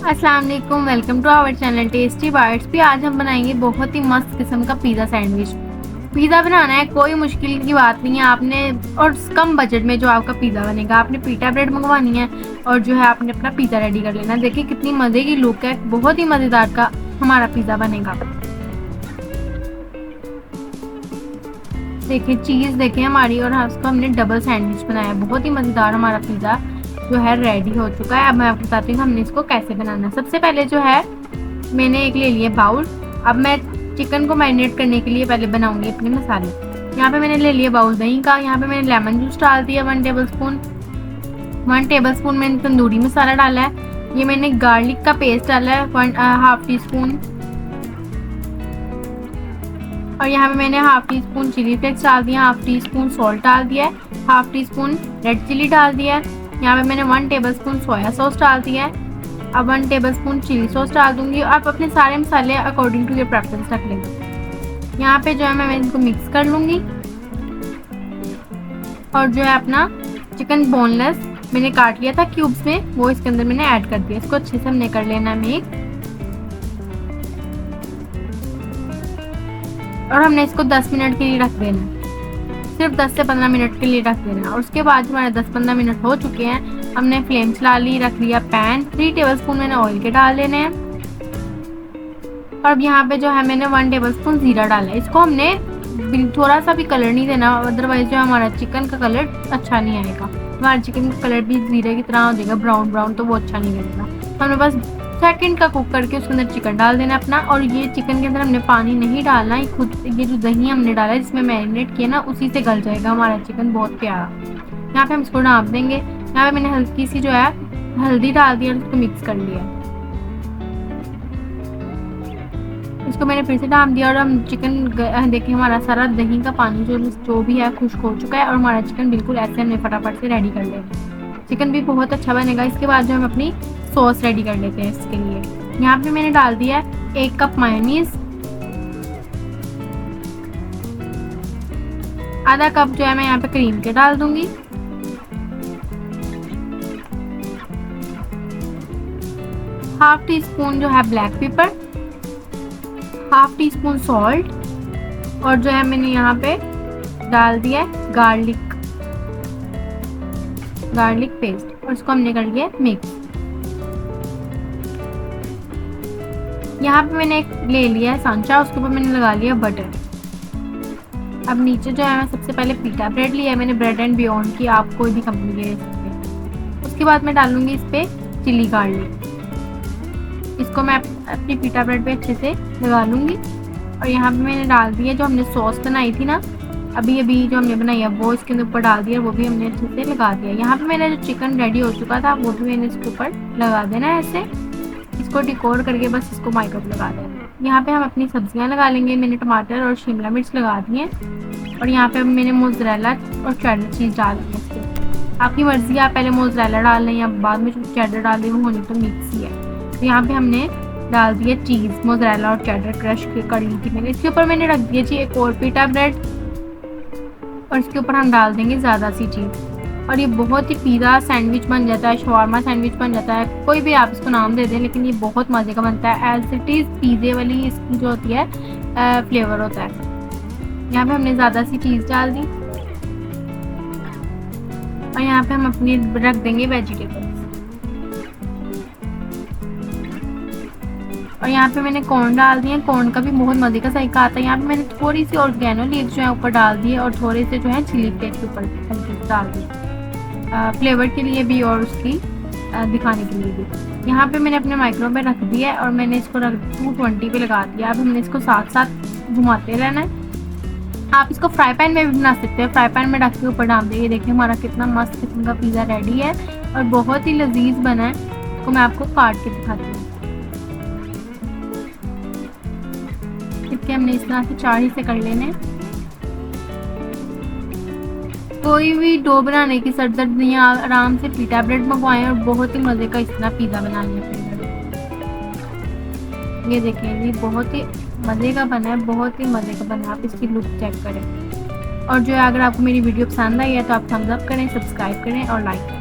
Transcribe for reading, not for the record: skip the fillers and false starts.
अस्सलाम वालेकुम, welcome to our channel tasty bites. भी आज हम बनाएंगे बहुत ही मस्त किस्म का पिज़्ज़ा सैंडविच। पिज़्ज़ा बनाना है कोई मुश्किल की बात नहीं है, आपने और कम बजट में जो आपका पिज़्ज़ा बनेगा, आपने पीटा ब्रेड मंगवानी है और जो है आपने अपना पिज़्ज़ा रेडी कर लेना है। देखिए कितनी मज़े की लुक है, बहुत ही मज़ेदार का हमारा पिज़्ज़ा बनेगा। देखिए चीज़ देखें हमारी, और उसको हमने डबल सैंडविच बनाया, बहुत ही मज़ेदार हमारा पिज़्ज़ा जो है रेडी हो चुका है। अब मैं आपको बताती हूँ हमने इसको कैसे बनाना है। सबसे पहले जो है मैंने एक ले लिया बाउल। अब मैं चिकन को मैरिनेट करने के लिए पहले बनाऊंगी अपने मसाले। यहाँ पे मैंने ले लिया बाउल दही का। यहाँ पे मैंने लेमन जूस डाल दिया 1 टेबलस्पून। 1 टेबलस्पून मैंने तंदूरी मसाला डाला है। ये मैंने गार्लिक का पेस्ट डाला है 1/2 टीस्पून। और यहाँ पे मैंने 1/2 टीस्पून चिली फ्लेक्स डाल दिया, 1/2 टीस्पून सॉल्ट डाल दिया है, 1/2 टीस्पून रेड चिली डाल दिया है। यहाँ पे मैंने 1 टेबलस्पून सोया सॉस डाल दिया है। अब 1 टेबलस्पून चिली सॉस डाल दूंगी। आप अपने सारे मसाले अकॉर्डिंग टू योर प्रेफरेंस रख लेंगे। यहाँ पे जो है मैं इनको मिक्स कर लूँगी। और जो है अपना चिकन बोनलेस मैंने काट लिया था क्यूब्स में, वो इसके अंदर मैंने ऐड कर दिया। इसको अच्छे से हमने कर लेना है मिक्स। और हमने इसको 10 मिनट के लिए रख देना है, सिर्फ 10 से 15 मिनट के लिए रख देना। और उसके बाद हमारे 10-15 मिनट हो चुके हैं। हमने फ्लेम चला ली, रख लिया पैन। 3 टेबलस्पून मैंने ऑयल के डाल देने हैं। और अब यहाँ पे जो है मैंने 1 टेबलस्पून जीरा डाला है। इसको हमने थोड़ा सा भी कलर नहीं देना, अदरवाइज जो हमारा चिकन का कलर अच्छा नहीं आएगा। हमारा चिकन का कलर भी जीरे की तरह हो जाएगा ब्राउन ब्राउन, तो वो अच्छा नहीं लगेगा। हमने बस सेकंड का कुक करके उसके अंदर चिकन डाल देना अपना। और ये चिकन के अंदर हमने पानी नहीं डालना है, खुद ये जो दही हमने डाला है जिसमें मैरिनेट किया ना, उसी से गल जाएगा हमारा चिकन बहुत प्यारा। यहाँ पे हम इसको ढाँप देंगे। यहाँ पे मैंने हल्की सी जो है हल्दी डाल दी और इसको मिक्स कर लिया। इसको मैंने फिर से ढाँप दिया। और हम चिकन देखिए हमारा सारा दही का पानी जो भी है खुश्क हो चुका है। और हमारा चिकन बिल्कुल ऐसे हमने फटाफट से रेडी कर लिया। चिकन भी बहुत अच्छा बनेगा। इसके बाद जो हम अपनी सॉस रेडी कर लेते हैं इसके लिए। यहाँ पे मैंने डाल दिया 1 कप मायोनीज, आधा कप जो है मैं यहाँ पे क्रीम के डाल दूंगी। हाफ टी स्पून जो है ब्लैक पेपर, 1/2 टीस्पून सॉल्ट। और जो है मैंने यहाँ पे डाल दिया गार्लिक पेस्ट, और इसको हमने कर लिया मिक्स। यहाँ पे मैंने एक ले लिया है सांचा, उसके ऊपर मैंने लगा लिया बटर। अब नीचे जो है मैं सबसे पहले पीटा ब्रेड लिया है मैंने, ब्रेड एंड बियॉन्ड की, आप कोई भी कंपनी ले सकते हैं। उसके बाद मैं डालूंगी इस पे चिली गार्लिक। इसको मैं अपनी पीटा ब्रेड पे अच्छे से लगा लूँगी। और यहाँ पे मैंने डाल दिया जो हमने सॉस बनाई थी ना, अभी जो हमने बनाई है वो इसके ऊपर डाल दिया, वो भी हमने अच्छे से लगा दिया। यहाँ पे मैंने जो चिकन रेडी हो चुका था वो भी मैंने इसके ऊपर लगा देना है ऐसे। इसको डिकोर करके बस इसको माइक्रो लगा देना। यहाँ पे हम अपनी सब्जियाँ लगा लेंगे। मैंने टमाटर और शिमला मिर्च लगा दी हैं। और यहाँ पे मैंने मोज़रेला और चेडर चीज़ डाल दी है इसके। आपकी मर्ज़ी है, आप पहले मोज़रेला डाल लें या बाद में चेडर डाल दें, वो होनी तो मिक्स ही है। तो यहाँ पे हमने डाल दिया चीज़, मोज़रेला और चेडर क्रश करी थी मैंने। इसके ऊपर मैंने रख दिया जी एक और पीटा ब्रेड, और इसके ऊपर हम डाल देंगे ज़्यादा सी चीज़। और ये बहुत ही पिज़्ज़ा सैंडविच बन जाता है, शवारमा सैंडविच बन जाता है, कोई भी आप इसको नाम दे दें, लेकिन ये बहुत मज़े का बनता है। एज इट इज़ पिज़्ज़े वाली इसकी जो होती है फ्लेवर होता है। यहाँ पे हमने ज़्यादा सी चीज़ डाल दी। और यहाँ पे हम अपनी रख देंगे वेजिटेबल्स। और यहाँ पे मैंने कॉर्न डाल दिए। कॉर्न का भी बहुत मज़े का जायका आता है। यहाँ पे मैंने थोड़ी सी ऑर्गेनो लीव्स जो है ऊपर डाल दिए, और थोड़े से जो है चिली फ्लेक्स ऊपर हल्के डाल दिए फ्लेवर के लिए भी और उसकी दिखाने के लिए भी। यहाँ पे मैंने अपने माइक्रो में रख दिया है और मैंने इसको 220 पे लगा दिया। अब हमने इसको साथ साथ घुमाते रहना है। आप इसको फ्राई पैन में भी बना सकते हैं, फ्राई पैन में ढक के ऊपर डाल देंगे। देखिए हमारा कितना मस्त किस्म का पिज़्ज़ा रेडी है और बहुत ही लजीज बना है। इसको मैं आपको काट के दिखाती हूँ। इसके हमने इस तरह से 4 हिस्से कर लेने। कोई भी डो बनाने की सरदर्द नहीं है, आराम से पीटा ब्रेड मंगवाएं और बहुत ही मज़े का इस तरह पिज़्ज़ा बना लें। ये देखें जी बहुत ही मज़े का बना है, बहुत ही मज़े का बना है। आप इसकी लुक चेक करें। और जो है अगर आपको मेरी वीडियो पसंद आई है तो आप थम्स अप करें, सब्सक्राइब करें और लाइक करें।